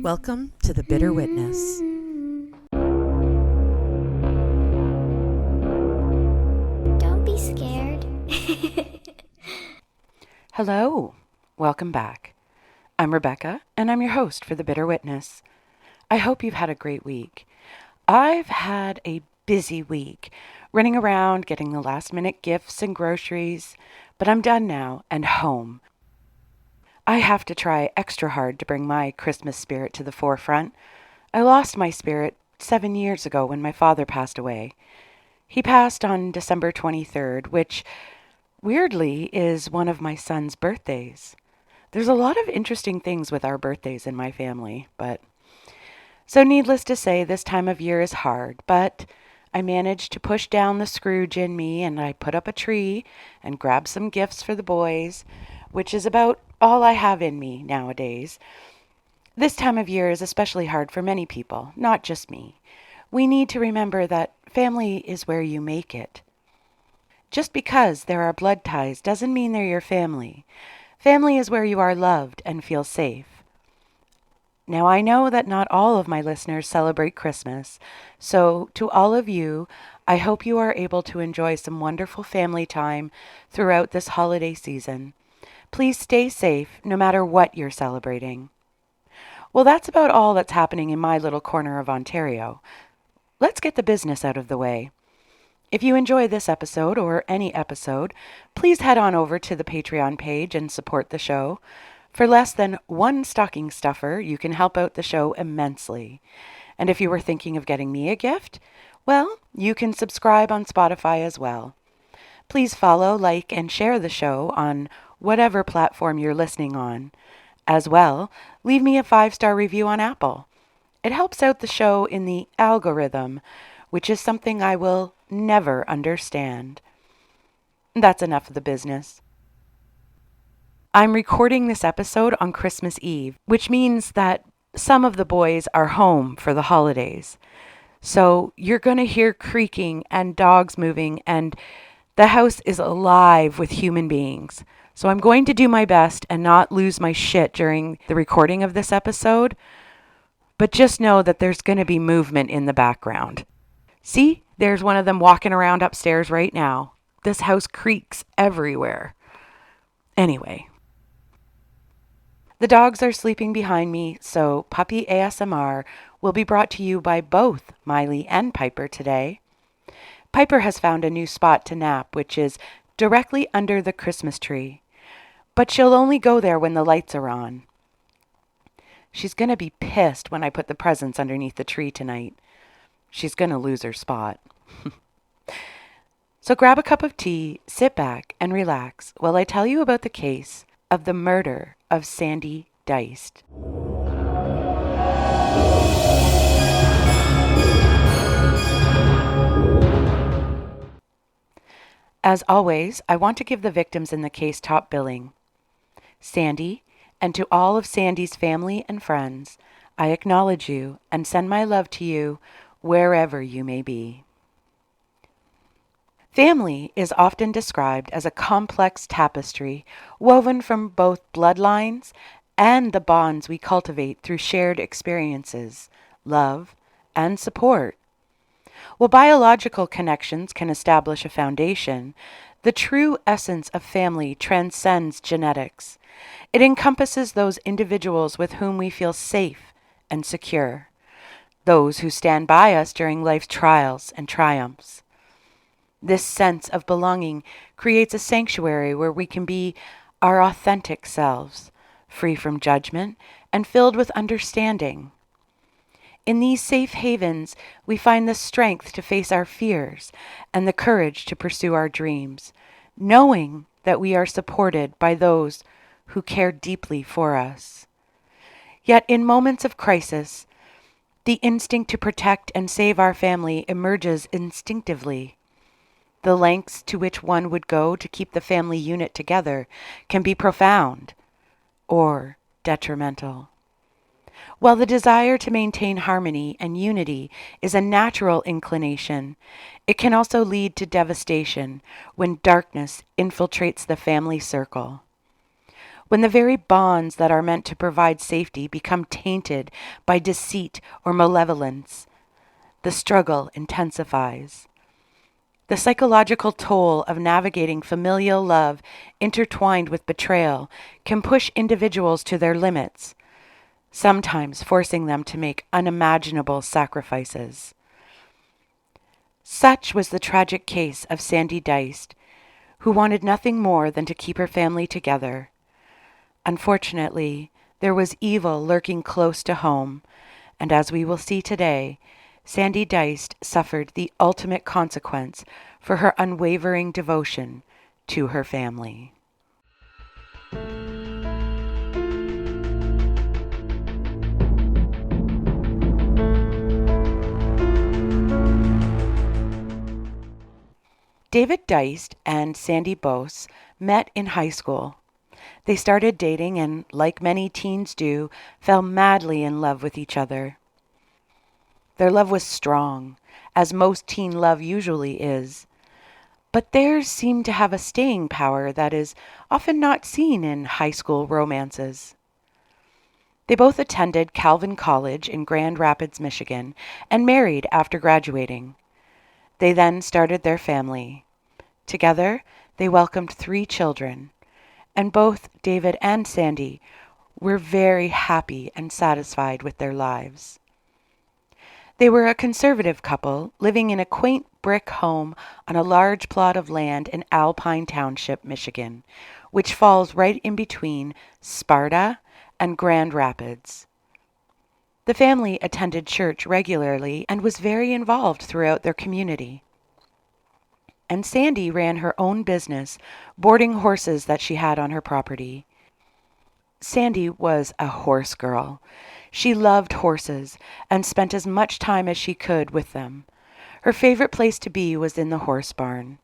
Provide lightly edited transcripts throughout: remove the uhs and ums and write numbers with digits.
Welcome to The Bitter Witness. Don't be scared. Hello, welcome back. I'm Rebecca, and I'm your host for The Bitter Witness. I hope you've had a great week. I've had a busy week, running around getting the last-minute gifts and groceries, but I'm done now and home. I have to try extra hard to bring my Christmas spirit to the forefront. I lost my spirit 7 years ago when my father passed away. He passed on December 23rd, which weirdly is one of my son's birthdays. There's a lot of interesting things with our birthdays in my family, so needless to say, this time of year is hard, but I managed to push down the Scrooge in me, and I put up a tree and grabbed some gifts for the boys, which is about all I have in me nowadays. This time of year is especially hard for many people, not just me. We need to remember that family is where you make it. Just because there are blood ties doesn't mean they're your family. Family is where you are loved and feel safe. Now, I know that not all of my listeners celebrate Christmas, so to all of you, I hope you are able to enjoy some wonderful family time throughout this holiday season. Please stay safe no matter what you're celebrating. Well, that's about all that's happening in my little corner of Ontario. Let's get the business out of the way. If you enjoy this episode or any episode, please head on over to the Patreon page and support the show. For less than one stocking stuffer, you can help out the show immensely. And if you were thinking of getting me a gift, well, you can subscribe on Spotify as well. Please follow, like, and share the show on whatever platform you're listening on. As well, leave me a 5-star review on Apple. It helps out the show in the algorithm, which is something I will never understand. That's enough of the business. I'm recording this episode on Christmas Eve, which means that some of the boys are home for the holidays. So you're going to hear creaking and dogs moving, and the house is alive with human beings. So I'm going to do my best and not lose my shit during the recording of this episode, but just know that there's going to be movement in the background. See, there's one of them walking around upstairs right now. This house creaks everywhere. Anyway. The dogs are sleeping behind me, so Puppy ASMR will be brought to you by both Miley and Piper today. Piper has found a new spot to nap, which is directly under the Christmas tree. But she'll only go there when the lights are on. She's going to be pissed when I put the presents underneath the tree tonight. She's going to lose her spot. So grab a cup of tea, sit back, and relax while I tell you about the case of the murder of Sandy Duyst. As always, I want to give the victims in the case top billing. Sandy, and to all of Sandy's family and friends, I acknowledge you and send my love to you wherever you may be. Family is often described as a complex tapestry woven from both bloodlines and the bonds we cultivate through shared experiences, love, and support. While biological connections can establish a foundation, the true essence of family transcends genetics. It encompasses those individuals with whom we feel safe and secure, those who stand by us during life's trials and triumphs. This sense of belonging creates a sanctuary where we can be our authentic selves, free from judgment and filled with understanding. In these safe havens, we find the strength to face our fears and the courage to pursue our dreams, knowing that we are supported by those who care deeply for us. Yet in moments of crisis, the instinct to protect and save our family emerges instinctively. The lengths to which one would go to keep the family unit together can be profound or detrimental. While the desire to maintain harmony and unity is a natural inclination, it can also lead to devastation when darkness infiltrates the family circle. when the very bonds that are meant to provide safety become tainted by deceit or malevolence, the struggle intensifies. The psychological toll of navigating familial love intertwined with betrayal can push individuals to their limits, sometimes forcing them to make unimaginable sacrifices. Such was the tragic case of Sandy Duyst, who wanted nothing more than to keep her family together. Unfortunately, there was evil lurking close to home, and as we will see today, Sandy Duyst suffered the ultimate consequence for her unwavering devotion to her family. David Duyst and Sandy Duyst met in high school. They started dating and, like many teens do, fell madly in love with each other. Their love was strong, as most teen love usually is, but theirs seemed to have a staying power that is often not seen in high school romances. They both attended Calvin College in Grand Rapids, Michigan, and married after graduating. They then started their family. Together, they welcomed 3 children, and both David and Sandy were very happy and satisfied with their lives. They were a conservative couple living in a quaint brick home on a large plot of land in Alpine Township, Michigan, which falls right in between Sparta and Grand Rapids. The family attended church regularly and was very involved throughout their community. And Sandy ran her own business, boarding horses that she had on her property. Sandy was a horse girl. She loved horses and spent as much time as she could with them. Her favorite place to be was in the horse barn.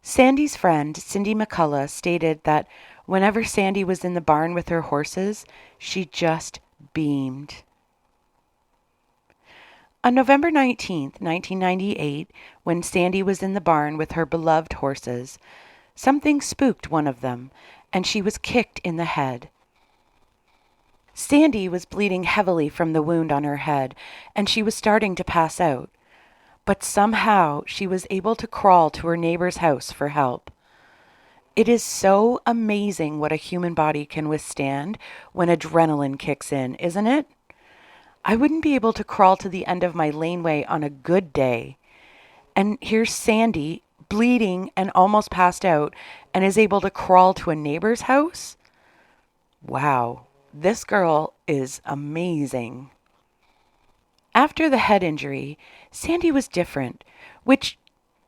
Sandy's friend, Cindy McCullough, stated that whenever Sandy was in the barn with her horses, she just beamed. On November 19th, 1998, when Sandy was in the barn with her beloved horses, something spooked one of them, and she was kicked in the head. Sandy was bleeding heavily from the wound on her head, and she was starting to pass out. But somehow she was able to crawl to her neighbor's house for help. It is so amazing what a human body can withstand when adrenaline kicks in, isn't it? I wouldn't be able to crawl to the end of my laneway on a good day. And here's Sandy, bleeding and almost passed out, and is able to crawl to a neighbor's house? Wow, this girl is amazing. After the head injury, Sandy was different, which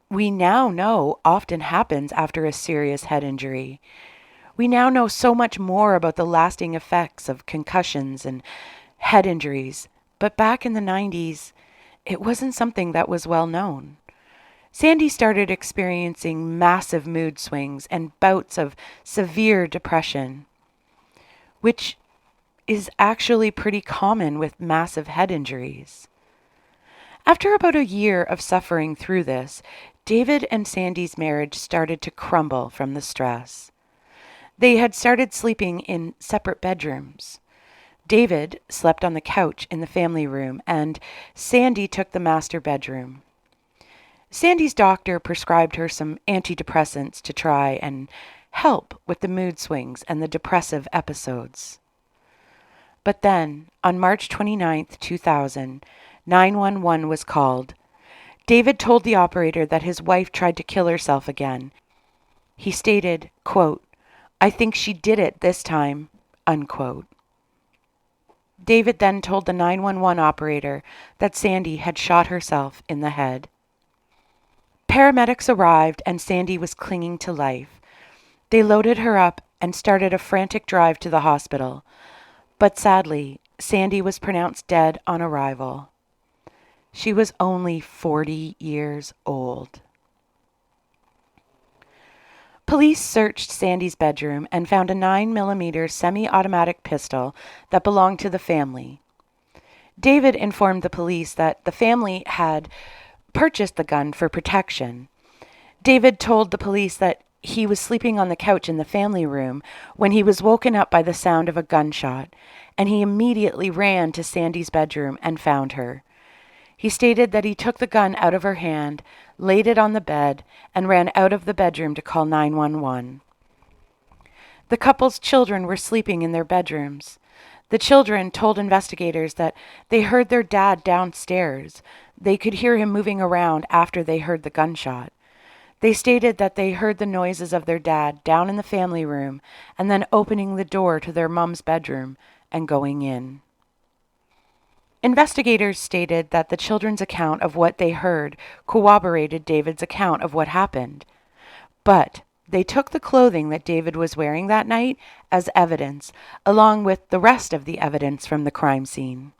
we now know often happens after a serious head injury. We now know so much more about the lasting effects of concussions and head injuries, but back in the 90s, it wasn't something that was well known. Sandy started experiencing massive mood swings and bouts of severe depression, which is actually pretty common with massive head injuries. After about a year of suffering through this, David and Sandy's marriage started to crumble from the stress. They had started sleeping in separate bedrooms. David slept on the couch in the family room, and Sandy took the master bedroom. Sandy's doctor prescribed her some antidepressants to try and help with the mood swings and the depressive episodes. But then, on March 29th, 2000, 911 was called. David told the operator that his wife tried to kill herself again. He stated, quote, "I think she did it this time," unquote. David then told the 911 operator that Sandy had shot herself in the head. Paramedics arrived and Sandy was clinging to life. They loaded her up and started a frantic drive to the hospital. But sadly, Sandy was pronounced dead on arrival. She was only 40 years old. Police searched Sandy's bedroom and found a 9mm semi-automatic pistol that belonged to the family. David informed the police that the family had purchased the gun for protection. David told the police that he was sleeping on the couch in the family room when he was woken up by the sound of a gunshot, and he immediately ran to Sandy's bedroom and found her. He stated that he took the gun out of her hand, laid it on the bed, and ran out of the bedroom to call 911. The couple's children were sleeping in their bedrooms. The children told investigators that they heard their dad downstairs. They could hear him moving around after they heard the gunshot. They stated that they heard the noises of their dad down in the family room and then opening the door to their mom's bedroom and going in. Investigators stated that the children's account of what they heard corroborated David's account of what happened, but they took the clothing that David was wearing that night as evidence, along with the rest of the evidence from the crime scene.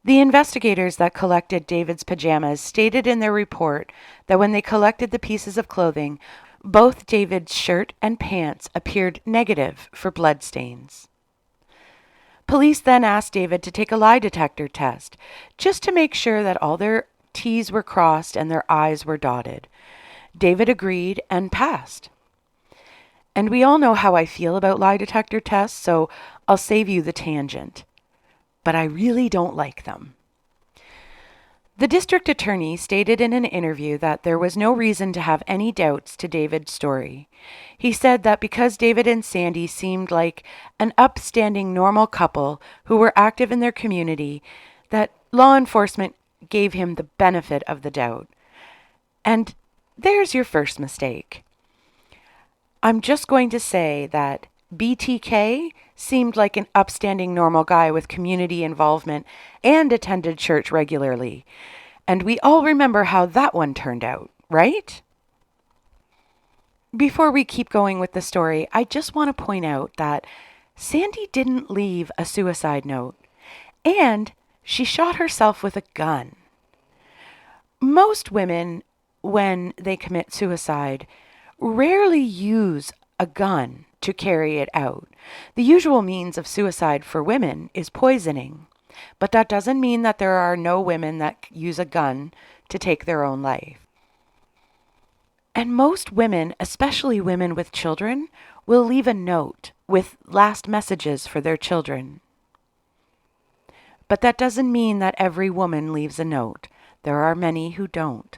The investigators that collected David's pajamas stated in their report that when they collected the pieces of clothing, both David's shirt and pants appeared negative for bloodstains. Police then asked David to take a lie detector test, just to make sure that all their T's were crossed and their I's were dotted. David agreed and passed. And we all know how I feel about lie detector tests, so I'll save you the tangent. But I really don't like them. The district attorney stated in an interview that there was no reason to have any doubts to David's story. He said that because David and Sandy seemed like an upstanding, normal couple who were active in their community, that law enforcement gave him the benefit of the doubt. And there's your first mistake. I'm just going to say that BTK seemed like an upstanding, normal guy with community involvement and attended church regularly. And we all remember how that one turned out, right? Before we keep going with the story, I just want to point out that Sandy didn't leave a suicide note, and she shot herself with a gun. Most women, when they commit suicide, rarely use a gun to carry it out. The usual means of suicide for women is poisoning, but that doesn't mean that there are no women that use a gun to take their own life. And most women, especially women with children, will leave a note with last messages for their children. But that doesn't mean that every woman leaves a note. There are many who don't.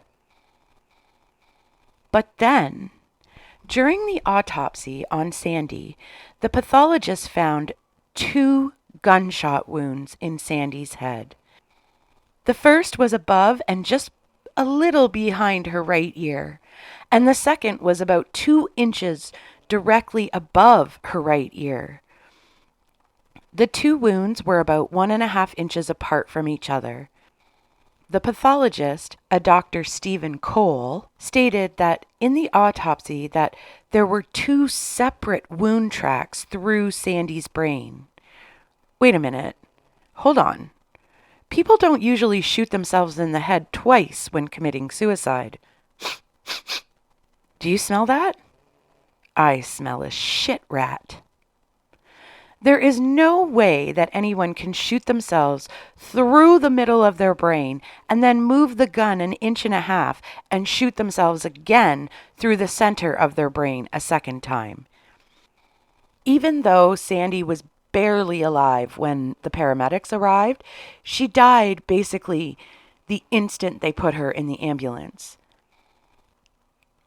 But then, during the autopsy on Sandy, the pathologist found 2 gunshot wounds in Sandy's head. The first was above and just a little behind her right ear, and the second was about 2 inches directly above her right ear. The 2 wounds were about 1.5 inches apart from each other. The pathologist, a Dr. Stephen Cole, stated that in the autopsy that there were 2 separate wound tracks through Sandy's brain. Wait a minute. Hold on. People don't usually shoot themselves in the head twice when committing suicide. Do you smell that? I smell a shit rat. There is no way that anyone can shoot themselves through the middle of their brain and then move the gun 1.5 inches and shoot themselves again through the center of their brain a second time. Even though Sandy was barely alive when the paramedics arrived, she died basically the instant they put her in the ambulance.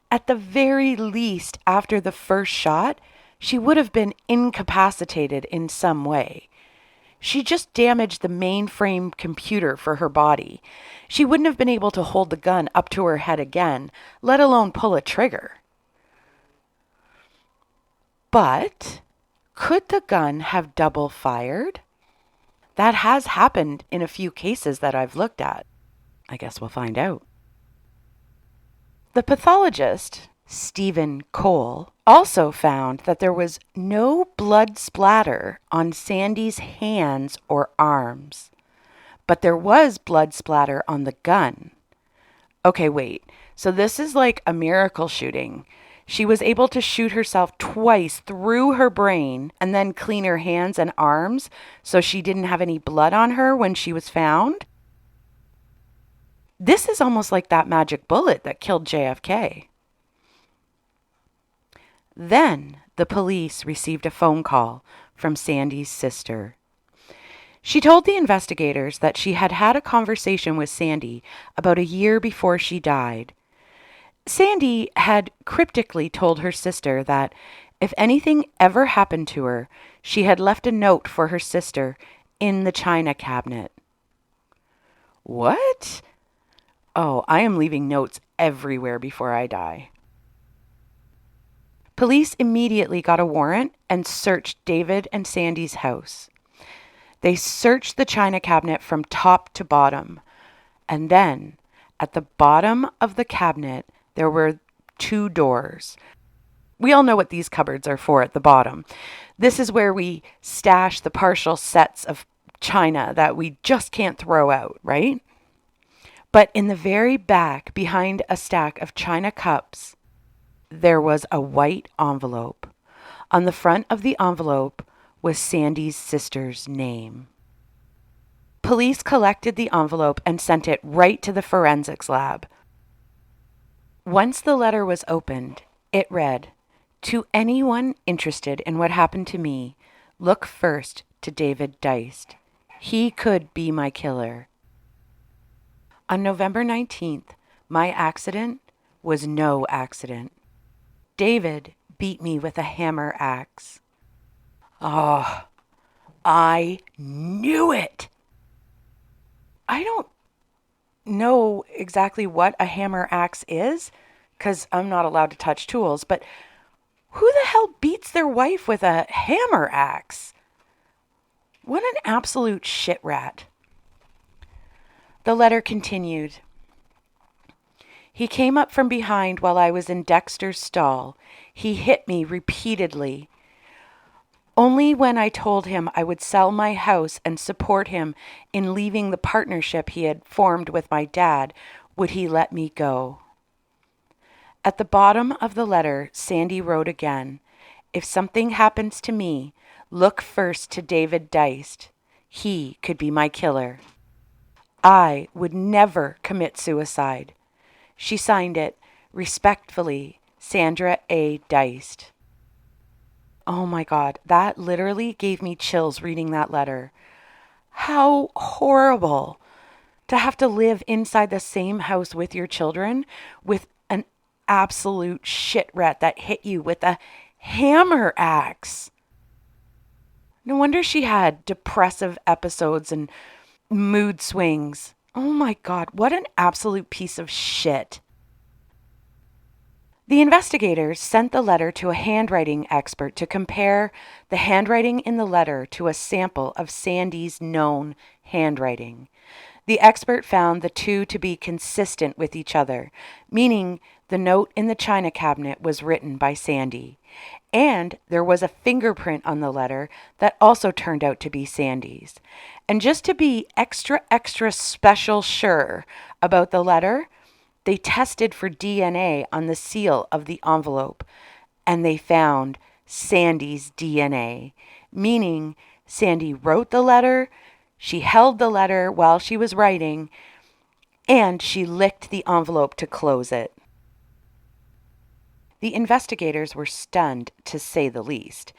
At the very least, after the first shot, she would have been incapacitated in some way. She just damaged the mainframe computer for her body. She wouldn't have been able to hold the gun up to her head again, let alone pull a trigger. But could the gun have double fired? That has happened in a few cases that I've looked at. I guess we'll find out. The pathologist, Stephen Cole, also found that there was no blood splatter on Sandy's hands or arms, but there was blood splatter on the gun. Okay, wait. So this is like a miracle shooting. She was able to shoot herself twice through her brain and then clean her hands and arms so she didn't have any blood on her when she was found. This is almost like that magic bullet that killed JFK. Then the police received a phone call from Sandy's sister. She told the investigators that she had had a conversation with Sandy about a year before she died. Sandy had cryptically told her sister that if anything ever happened to her, she had left a note for her sister in the china cabinet. What? Oh, I am leaving notes everywhere before I die. Police immediately got a warrant and searched David and Sandy's house. They searched the china cabinet from top to bottom. And then, at the bottom of the cabinet, there were 2 doors. We all know what these cupboards are for at the bottom. This is where we stash the partial sets of china that we just can't throw out, right? But in the very back, behind a stack of china cups, there was a white envelope. On the front of the envelope was Sandy's sister's name. Police collected the envelope and sent it right to the forensics lab. Once the letter was opened, it read, "To anyone interested in what happened to me, look first to David Duyst. He could be my killer." On November 19th, my accident was no accident. David beat me with a hammer axe. Oh, I knew it. I don't know exactly what a hammer axe is, because I'm not allowed to touch tools, but who the hell beats their wife with a hammer axe? What an absolute shit rat. The letter continued. "He came up from behind while I was in Dexter's stall. He hit me repeatedly. Only when I told him I would sell my house and support him in leaving the partnership he had formed with my dad would he let me go." At the bottom of the letter, Sandy wrote again, "If something happens to me, look first to David Duyst. He could be my killer. I would never commit suicide." She signed it, "Respectfully, Sandra A. Duyst." Oh my God, that literally gave me chills reading that letter. How horrible to have to live inside the same house with your children with an absolute shit rat that hit you with a hammer axe. No wonder she had depressive episodes and mood swings. Oh my God, what an absolute piece of shit. The investigators sent the letter to a handwriting expert to compare the handwriting in the letter to a sample of Sandy's known handwriting. The expert found the two to be consistent with each other, meaning the note in the china cabinet was written by Sandy. And there was a fingerprint on the letter that also turned out to be Sandy's. And just to be extra special sure about the letter, they tested for DNA on the seal of the envelope, and they found Sandy's DNA, meaning Sandy wrote the letter, she held the letter while she was writing, and she licked the envelope to close it. The investigators were stunned, to say the least.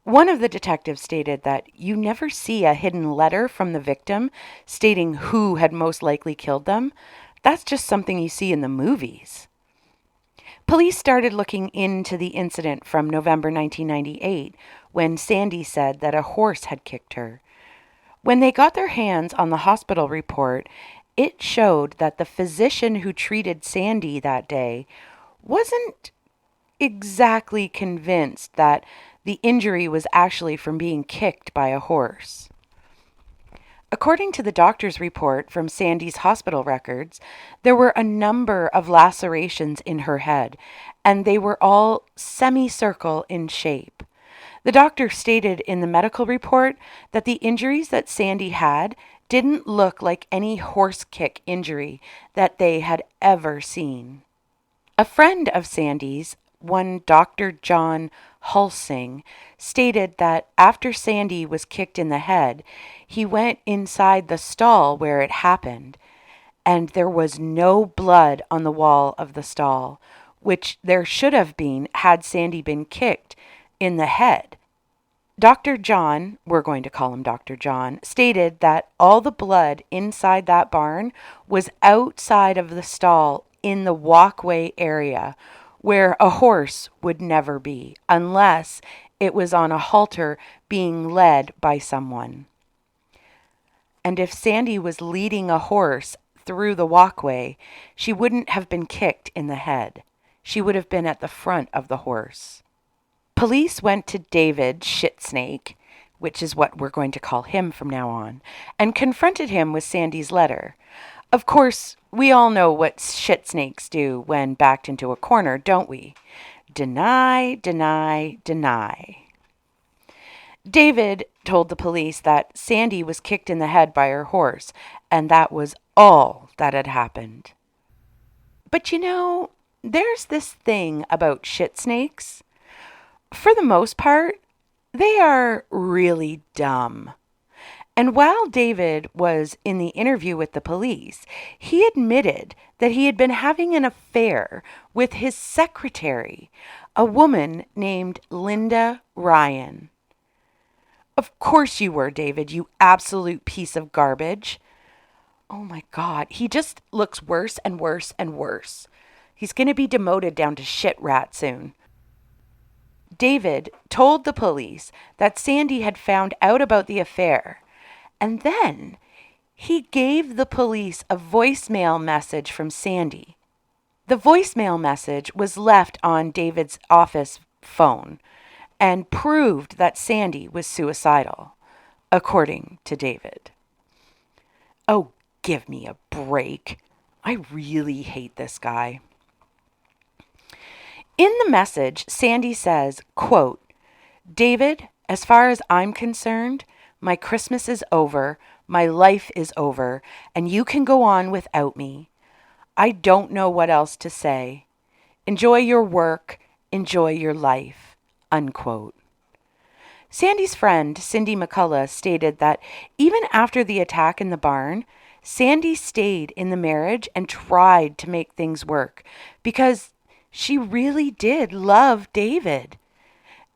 One of the detectives stated that you never see a hidden letter from the victim stating who had most likely killed them. That's just something you see in the movies. Police started looking into the incident from November 1998, when Sandy said that a horse had kicked her. When they got their hands on the hospital report, it showed that the physician who treated Sandy that day wasn't exactly convinced that the injury was actually from being kicked by a horse. According to the doctor's report from Sandy's hospital records, there were a number of lacerations in her head, and they were all semicircle in shape. The doctor stated in the medical report that the injuries that Sandy had didn't look like any horse kick injury that they had ever seen. A friend of Sandy's, one Dr. John Hulsing, stated that after Sandy was kicked in the head, he went inside the stall where it happened, and there was no blood on the wall of the stall, which there should have been had Sandy been kicked in the head. Dr. John, we're going to call him Dr. John, stated that all the blood inside that barn was outside of the stall in the walkway area where a horse would never be unless it was on a halter being led by someone. And if Sandy was leading a horse through the walkway, she wouldn't have been kicked in the head. She would have been at the front of the horse. Police went to David Shitsnake, which is what we're going to call him from now on, and confronted him with Sandy's letter. Of course, we all know what shitsnakes do when backed into a corner, don't we? Deny, deny, deny. David told the police that Sandy was kicked in the head by her horse, and that was all that had happened. But you know, there's this thing about shitsnakes. For the most part, they are really dumb. And while David was in the interview with the police, he admitted that he had been having an affair with his secretary, a woman named Linda Ryan. Of course you were, David, you absolute piece of garbage. Oh my God, he just looks worse and worse and worse. He's going to be demoted down to shit rat soon. David told the police that Sandy had found out about the affair, and then he gave the police a voicemail message from Sandy. The voicemail message was left on David's office phone and proved that Sandy was suicidal, according to David. Oh, give me a break. I really hate this guy. In the message, Sandy says, quote, "David, as far as I'm concerned, my Christmas is over, my life is over, and you can go on without me. I don't know what else to say. Enjoy your work, enjoy your life," unquote. Sandy's friend, Cindy McCullough, stated that even after the attack in the barn, Sandy stayed in the marriage and tried to make things work because she really did love David.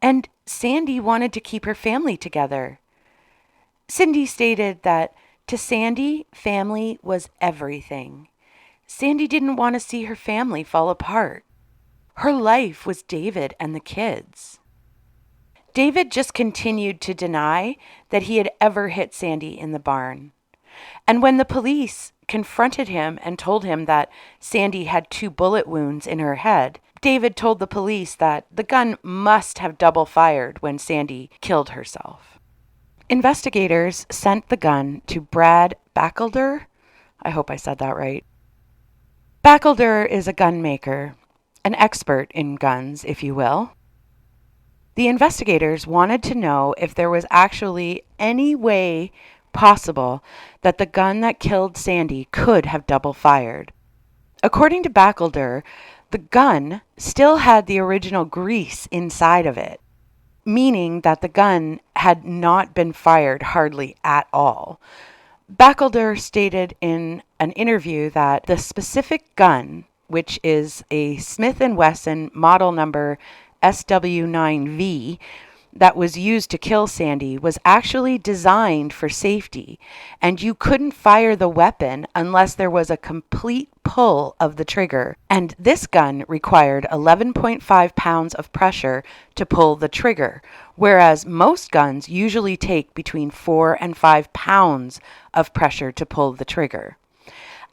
And Sandy wanted to keep her family together. Cindy stated that to Sandy, family was everything. Sandy didn't want to see her family fall apart. Her life was David and the kids. David just continued to deny that he had ever hit Sandy in the barn. And when the police confronted him and told him that Sandy had 2 bullet wounds in her head, David told the police that the gun must have double fired when Sandy killed herself. Investigators sent the gun to Brad Bachelder. I hope I said that right. Bachelder is a gun maker, an expert in guns, if you will. The investigators wanted to know if there was actually any way possible that the gun that killed Sandy could have double fired. According to Bachelder, the gun still had the original grease inside of it, meaning that the gun had not been fired hardly at all. Bachelder stated in an interview that the specific gun, which is a Smith & Wesson model number SW9V, that was used to kill Sandy was actually designed for safety, and you couldn't fire the weapon unless there was a complete pull of the trigger. And this gun required 11.5 pounds of pressure to pull the trigger, whereas most guns usually take between 4 and 5 pounds of pressure to pull the trigger.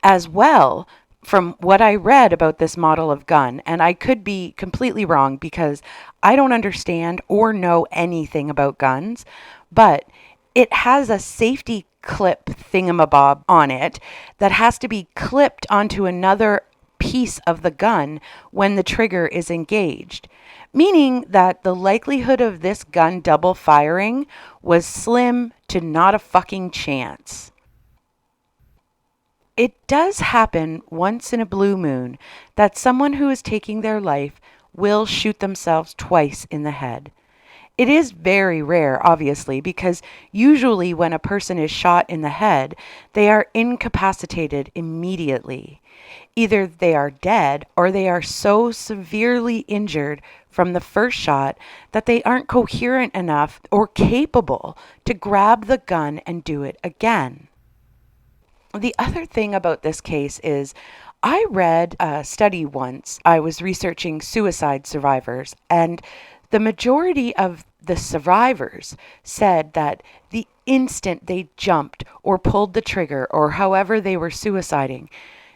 As well, from what I read about this model of gun, and I could be completely wrong because I don't understand or know anything about guns, but it has a safety clip thingamabob on it that has to be clipped onto another piece of the gun when the trigger is engaged, meaning that the likelihood of this gun double firing was slim to not a fucking chance. It does happen once in a blue moon that someone who is taking their life will shoot themselves twice in the head. It is very rare, obviously, because usually when a person is shot in the head, they are incapacitated immediately. Either they are dead or they are so severely injured from the first shot that they aren't coherent enough or capable to grab the gun and do it again. The other thing about this case is I read a study once. I was researching suicide survivors, and the majority of the survivors said that the instant they jumped or pulled the trigger or however they were suiciding,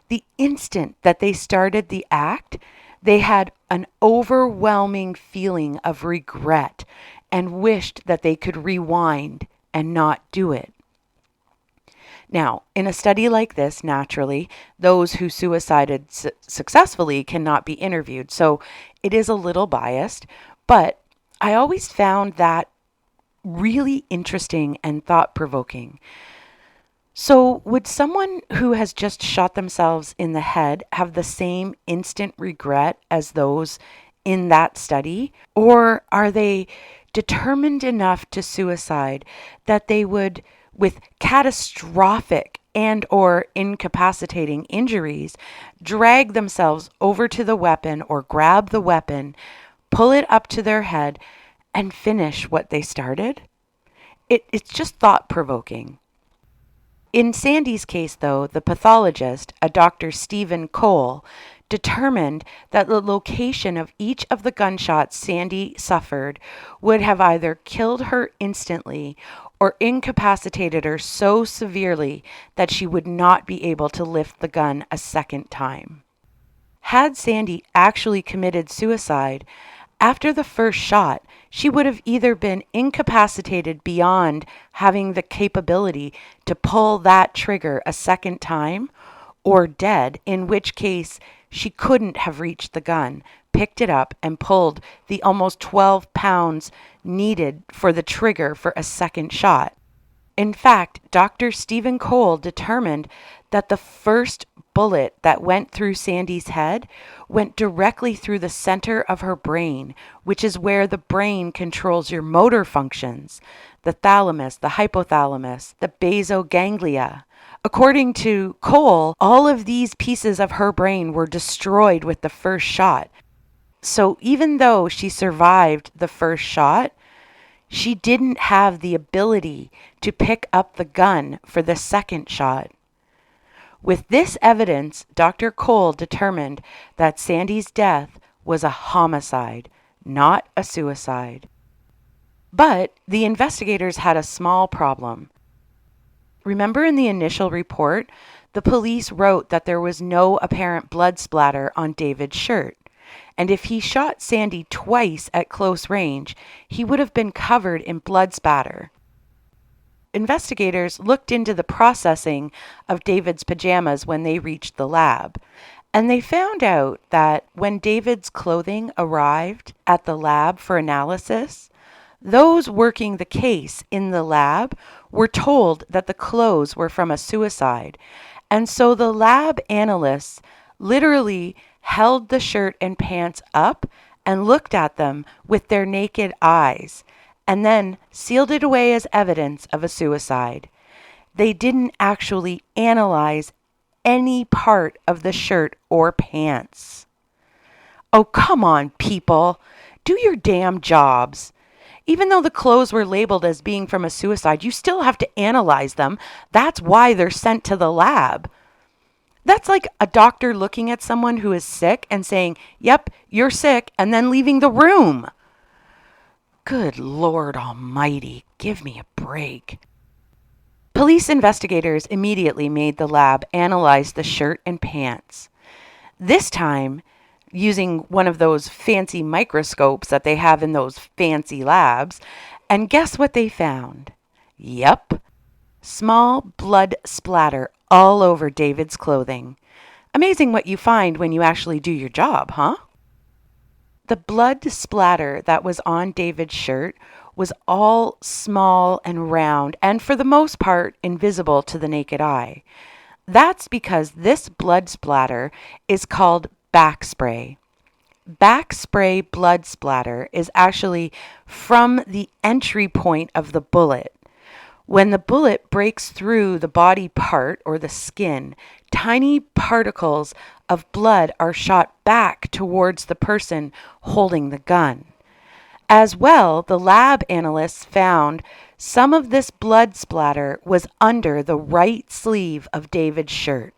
the instant that they started the act, they had an overwhelming feeling of regret and wished that they could rewind and not do it. Now, in a study like this, naturally, those who suicided successfully cannot be interviewed, so it is a little biased, but I always found that really interesting and thought-provoking. So, would someone who has just shot themselves in the head have the same instant regret as those in that study? Or are they determined enough to suicide that they would, with catastrophic and or incapacitating injuries, drag themselves over to the weapon or grab the weapon, pull it up to their head, and finish what they started? It's just thought-provoking. In Sandy's case, though, the pathologist, a Dr. Stephen Cole, determined that the location of each of the gunshots Sandy suffered would have either killed her instantly or incapacitated her so severely that she would not be able to lift the gun a second time. Had Sandy actually committed suicide, after the first shot, she would have either been incapacitated beyond having the capability to pull that trigger a second time, or dead, in which case she couldn't have reached the gun, picked it up, and pulled the almost 12 pounds needed for the trigger for a second shot. In fact, Dr. Stephen Cole determined that the first bullet that went through Sandy's head went directly through the center of her brain, which is where the brain controls your motor functions, the thalamus, the hypothalamus, the basoganglia. According to Cole, all of these pieces of her brain were destroyed with the first shot. So even though she survived the first shot, she didn't have the ability to pick up the gun for the second shot. With this evidence, Dr. Cole determined that Sandy's death was a homicide, not a suicide. But the investigators had a small problem. Remember in the initial report, the police wrote that there was no apparent blood splatter on David's shirt. And if he shot Sandy twice at close range, he would have been covered in blood spatter. Investigators looked into the processing of David's pajamas when they reached the lab, and they found out that when David's clothing arrived at the lab for analysis, those working the case in the lab were told that the clothes were from a suicide, and so the lab analysts literally held the shirt and pants up and looked at them with their naked eyes, and then sealed it away as evidence of a suicide. They didn't actually analyze any part of the shirt or pants. Oh, come on, people. Do your damn jobs. Even though the clothes were labeled as being from a suicide, you still have to analyze them. That's why they're sent to the lab. That's like a doctor looking at someone who is sick and saying, "Yep, you're sick," and then leaving the room. Good Lord Almighty, give me a break. Police investigators immediately made the lab analyze the shirt and pants. This time, using one of those fancy microscopes that they have in those fancy labs, and guess what they found? Yep, small blood splatter all over David's clothing. Amazing what you find when you actually do your job, huh? The blood splatter that was on David's shirt was all small and round and for the most part invisible to the naked eye. That's because this blood splatter is called back spray. back spray blood splatter is actually from the entry point of the bullet. When the bullet breaks through the body part or the skin, tiny particles of blood are shot back towards the person holding the gun. As well, the lab analysts found some of this blood splatter was under the right sleeve of David's shirt,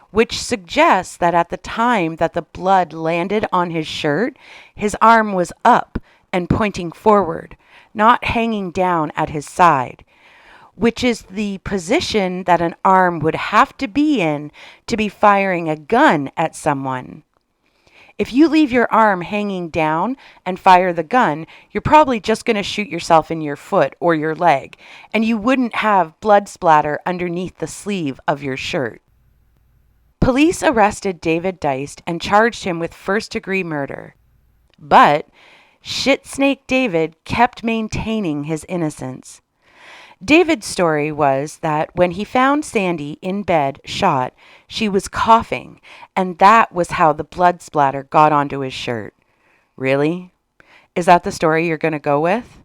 which suggests that at the time that the blood landed on his shirt, his arm was up and pointing forward, not hanging down at his side, which is the position that an arm would have to be in to be firing a gun at someone. If you leave your arm hanging down and fire the gun, you're probably just going to shoot yourself in your foot or your leg, and you wouldn't have blood splatter underneath the sleeve of your shirt. Police arrested David Duyst and charged him with first-degree murder. But Shitsnake David kept maintaining his innocence. David's story was that when he found Sandy in bed shot, she was coughing, and that was how the blood splatter got onto his shirt. Really? Is that the story you're going to go with?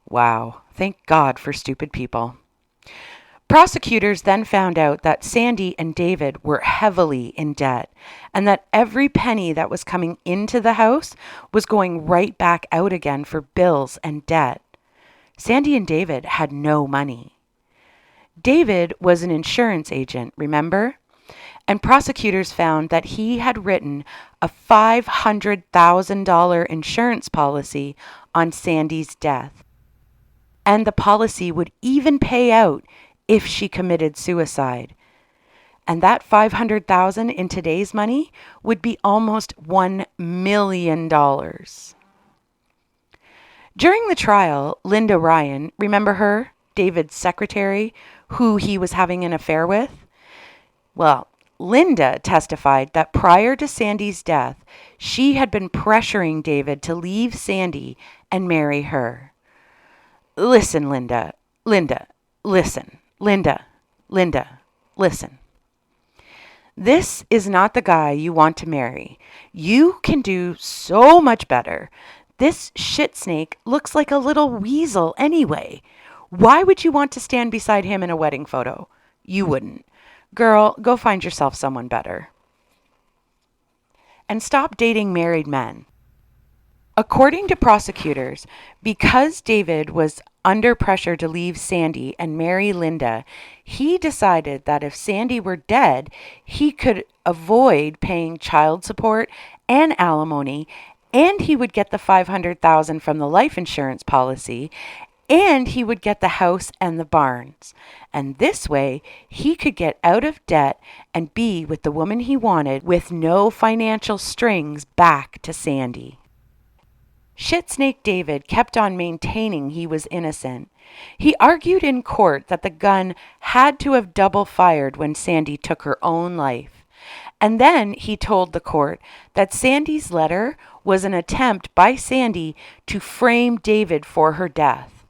Wow, thank God for stupid people. Prosecutors then found out that Sandy and David were heavily in debt, and that every penny that was coming into the house was going right back out again for bills and debt. Sandy and David had no money. David was an insurance agent, remember? And prosecutors found that he had written a $500,000 insurance policy on Sandy's death. And the policy would even pay out if she committed suicide. And that $500,000 in today's money would be almost $1 million. During the trial, Linda Ryan, remember her, David's secretary, who he was having an affair with? Well, Linda testified that prior to Sandy's death, she had been pressuring David to leave Sandy and marry her. Listen, Linda, listen, Linda, listen. This is not the guy you want to marry. You can do so much better. This shit snake looks like a little weasel anyway. Why would you want to stand beside him in a wedding photo? You wouldn't. Girl, go find yourself someone better. And stop dating married men. According to prosecutors, because David was under pressure to leave Sandy and marry Linda, he decided that if Sandy were dead, he could avoid paying child support and alimony, and he would get the $500,000 from the life insurance policy, and he would get the house and the barns. And this way, he could get out of debt and be with the woman he wanted with no financial strings back to Sandy. Shitsnake David kept on maintaining he was innocent. He argued in court that the gun had to have double fired when Sandy took her own life. And then he told the court that Sandy's letter was an attempt by Sandy to frame David for her death.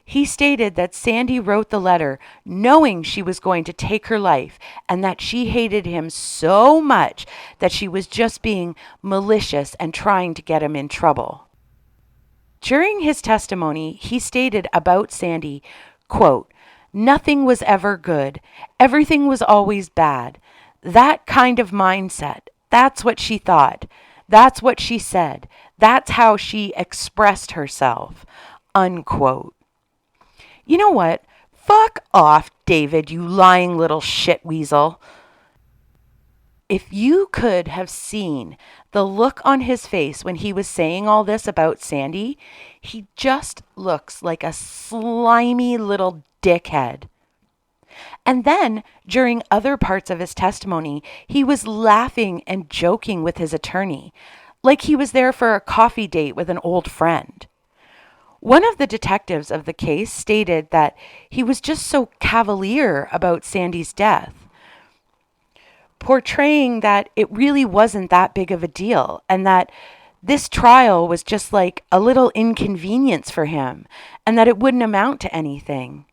He stated that Sandy wrote the letter knowing she was going to take her life and that she hated him so much that she was just being malicious and trying to get him in trouble. During his testimony, he stated about Sandy, quote, "Nothing was ever good. Everything was always bad. That kind of mindset, that's what she thought. That's what she said. That's how she expressed herself," unquote. You know what? Fuck off, David, you lying little shit weasel. If you could have seen the look on his face when he was saying all this about Sandy, he just looks like a slimy little dickhead. And then, during other parts of his testimony, he was laughing and joking with his attorney, like he was there for a coffee date with an old friend. One of the detectives of the case stated that he was just so cavalier about Sandy's death, portraying that it really wasn't that big of a deal and that this trial was just like a little inconvenience for him and that it wouldn't amount to anything.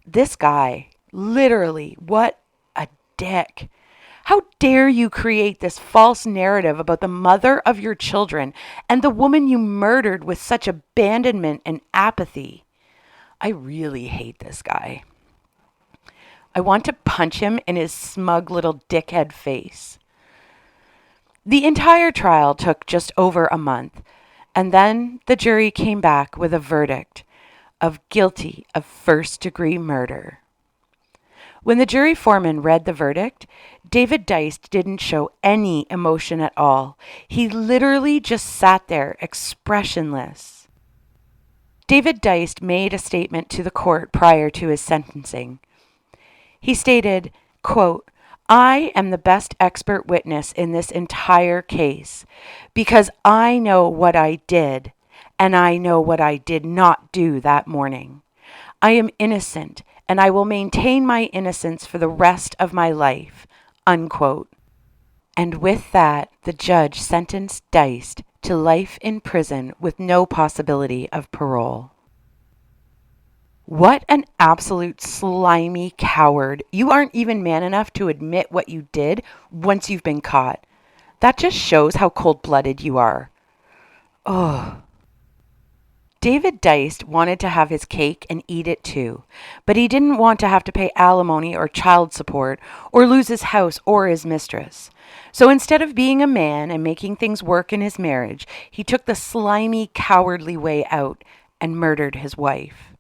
This guy, literally, what a dick. How dare you create this false narrative about the mother of your children and the woman you murdered with such abandonment and apathy? I really hate this guy. I want to punch him in his smug little dickhead face. The entire trial took just over a month, and then the jury came back with a verdict of guilty of first-degree murder. When the jury foreman read the verdict, David Duyst didn't show any emotion at all. He literally just sat there, expressionless. David Duyst made a statement to the court prior to his sentencing. He stated, quote, "I am the best expert witness in this entire case because I know what I did and I know what I did not do that morning. I am innocent and I will maintain my innocence for the rest of my life," unquote. And with that, the judge sentenced Duyst to life in prison with no possibility of parole. What an absolute slimy coward. You aren't even man enough to admit what you did once you've been caught. That just shows how cold-blooded you are. Oh. David Duyst wanted to have his cake and eat it too, but he didn't want to have to pay alimony or child support or lose his house or his mistress. So instead of being a man and making things work in his marriage, he took the slimy, cowardly way out and murdered his wife.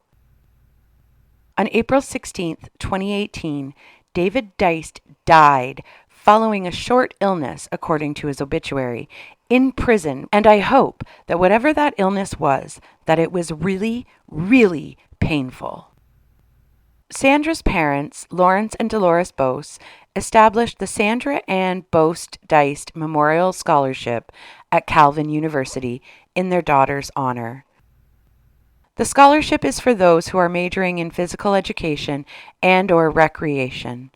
On April 16th, 2018, David Duyst died following a short illness, according to his obituary, in prison, and I hope that whatever that illness was, that it was really, really painful. Sandra's parents, Lawrence and Dolores Bose, established the Sandra and Bose Duyst Memorial Scholarship at Calvin University in their daughter's honor. The scholarship is for those who are majoring in physical education and or recreation.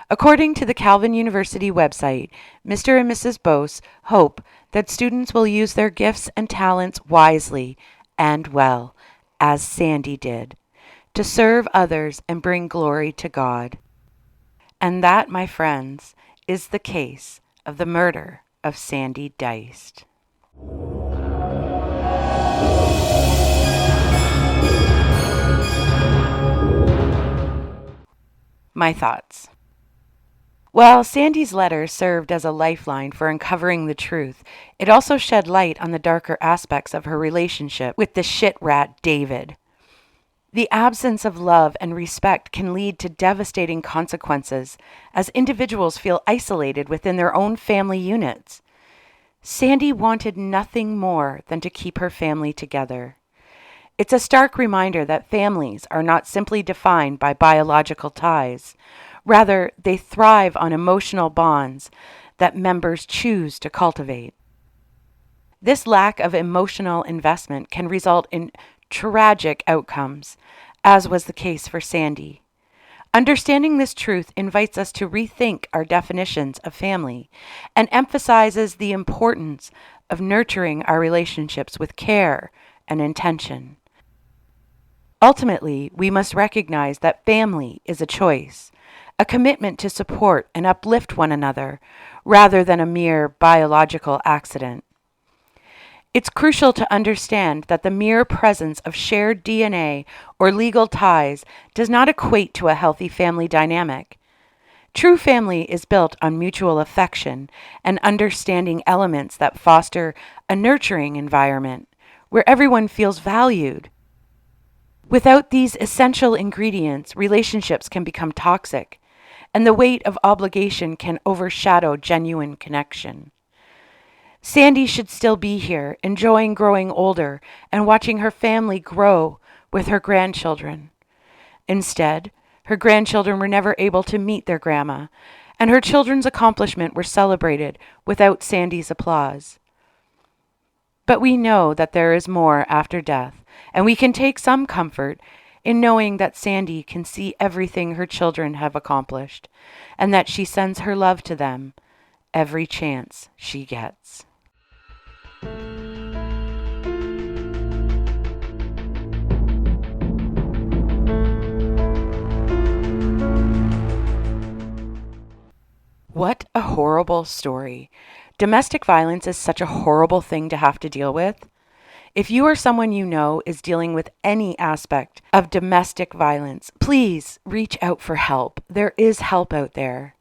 According to the Calvin University website, Mr. and Mrs. Bose hope that students will use their gifts and talents wisely and well, as Sandy did, to serve others and bring glory to God. And that, my friends, is the case of the murder of Sandy Duyst. My thoughts. While Sandy's letter served as a lifeline for uncovering the truth, it also shed light on the darker aspects of her relationship with the shit rat David. The absence of love and respect can lead to devastating consequences as individuals feel isolated within their own family units. Sandy wanted nothing more than to keep her family together. It's a stark reminder that families are not simply defined by biological ties. Rather, they thrive on emotional bonds that members choose to cultivate. This lack of emotional investment can result in tragic outcomes, as was the case for Sandy. Understanding this truth invites us to rethink our definitions of family and emphasizes the importance of nurturing our relationships with care and intention. Ultimately, we must recognize that family is a choice, a commitment to support and uplift one another, rather than a mere biological accident. It's crucial to understand that the mere presence of shared DNA or legal ties does not equate to a healthy family dynamic. True family is built on mutual affection and understanding elements that foster a nurturing environment where everyone feels valued. Without these essential ingredients, relationships can become toxic, and the weight of obligation can overshadow genuine connection. Sandy should still be here, enjoying growing older and watching her family grow with her grandchildren. Instead, her grandchildren were never able to meet their grandma, and her children's accomplishments were celebrated without Sandy's applause. But we know that there is more after death, and we can take some comfort in knowing that Sandy can see everything her children have accomplished, and that she sends her love to them every chance she gets. What a horrible story. Domestic violence is such a horrible thing to have to deal with. If you or someone you know is dealing with any aspect of domestic violence, please reach out for help. There is help out there.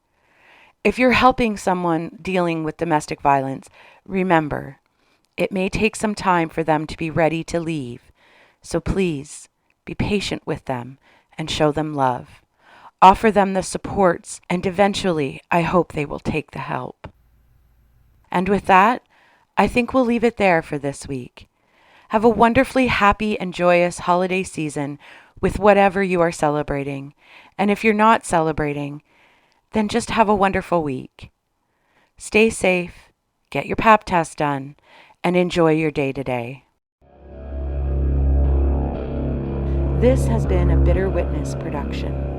If you're helping someone dealing with domestic violence, remember, it may take some time for them to be ready to leave. So please be patient with them and show them love. Offer them the supports, and eventually, I hope they will take the help. And with that, I think we'll leave it there for this week. Have a wonderfully happy and joyous holiday season with whatever you are celebrating. And if you're not celebrating, then just have a wonderful week. Stay safe, get your pap test done, and enjoy your day today. This has been a Bitter Witness production.